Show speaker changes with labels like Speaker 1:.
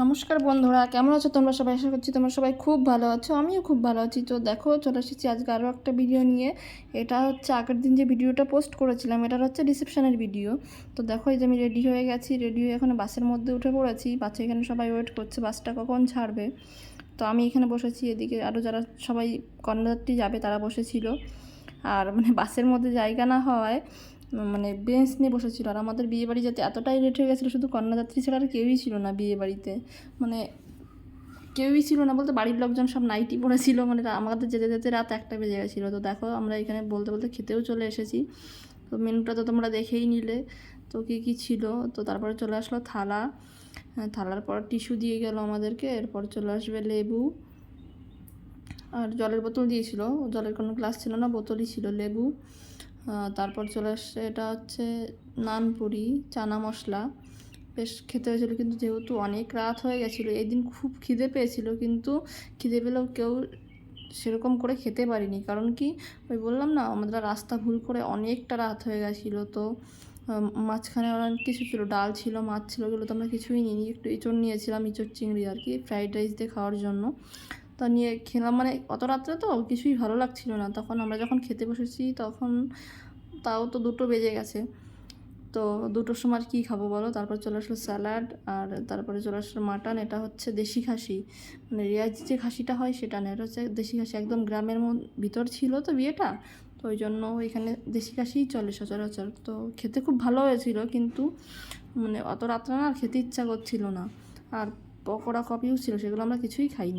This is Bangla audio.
Speaker 1: নমস্কার বন্ধুরা, কেমন আছো তোমরা সবাই? আশা করছি তোমরা সবাই খুব ভালো আছো। আমিও খুব ভালো আছি। তো দেখো, চলে এসেছি আজকে আরও একটা ভিডিও নিয়ে। এটা হচ্ছে আগের দিন যে ভিডিওটা পোস্ট করেছিলাম, এটার হচ্ছে রিসেপশনের ভিডিও। তো দেখো, এই যে আমি রেডি হয়ে গেছি, রেডি হয়ে এখন বাসের মধ্যে উঠে পড়েছি। বাসে এখানে সবাই ওয়েট করছে বাসটা কখন ছাড়বে। তো আমি এখানে বসেছি, এদিকে আরও যারা সবাই কন্যাযাত্রী যাবে তারা বসেছিল। আর বাসের মধ্যে জায়গা না হওয়ায় বেঞ্চ নিয়ে বসেছিল। আর আমাদের বিয়েবাড়ি যাতে এতটাই লেট হয়ে গেছিলো, শুধু কন্যাযাত্রী ছাড়া আর কেউই ছিল না বিয়েবাড়িতে। মানে কেউই ছিল না বলতে, বাড়ির লোকজন সব নাইটি পড়েছিল। আমাদের যেতে যেতে রাত 1টা বেজে গেছিলো। তো দেখো, আমরা এখানে বলতে বলতে খেতেও চলে এসেছি। তো মেনুটা তো তোমরা দেখেই নিলে, তো কী কী ছিল। তো তারপরে চলে আসলো থালা, থালার পর টিস্যু দিয়ে গেল আমাদেরকে। এরপর চলে আসবে লেবু, আর জলের বোতল দিয়েছিল। জলের কোনো গ্লাস ছিল না, বোতলই ছিল, লেবু। তারপর চলে আসছে, এটা হচ্ছে নানপুরি, চানা মশলা। বেশ খেতে হয়েছিলো, কিন্তু যেহেতু অনেক রাত হয়ে গেছিলো, এই দিন খুব খিদে পেয়েছিল, কিন্তু খিদে পেলেও কেউ সেরকম করে খেতে পারিনি। কারণ কি, ওই বললাম না, আমরা রাস্তা ভুল করে অনেকটা রাত হয়ে গেছিলো। তো মাঝখানে অনেক কিছু ছিল, ডাল ছিল, মাছ ছিল, ওগুলো তো আমরা কিছুই নিইনি। একটু ইঁচড় নিয়েছিলাম, ইঁচড় চিংড়ি আর কি, ফ্রাইড রাইস দিয়ে খাওয়ার জন্য। তো নিয়ে খেলাম, অত রাত্রে তো কিছুই ভালো লাগছিল না। তখন আমরা যখন খেতে বসেছি তখন তাও তো 2টো বেজে গেছে। তো 2টোর সময় আর কী খাবো বলো। তারপর চলে আসলো স্যালাড, আর তারপরে চলে আসলো মাটন। এটা হচ্ছে দেশি খাসি, রিয়াজি যে খাসিটা হয় সেটা না, এটা হচ্ছে দেশি খাসি। একদম গ্রামের ভিতর ছিল তো বিয়েটা, তো ওই জন্য এখানে দেশি খাসিই চলে সচরাচর। তো খেতে খুব ভালো হয়েছিল, কিন্তু অত রাত্রে না আর খেতে ইচ্ছা করছিল না। আর পকোড়া কপিও ছিল, সেগুলো আমরা কিছুই খাইনি।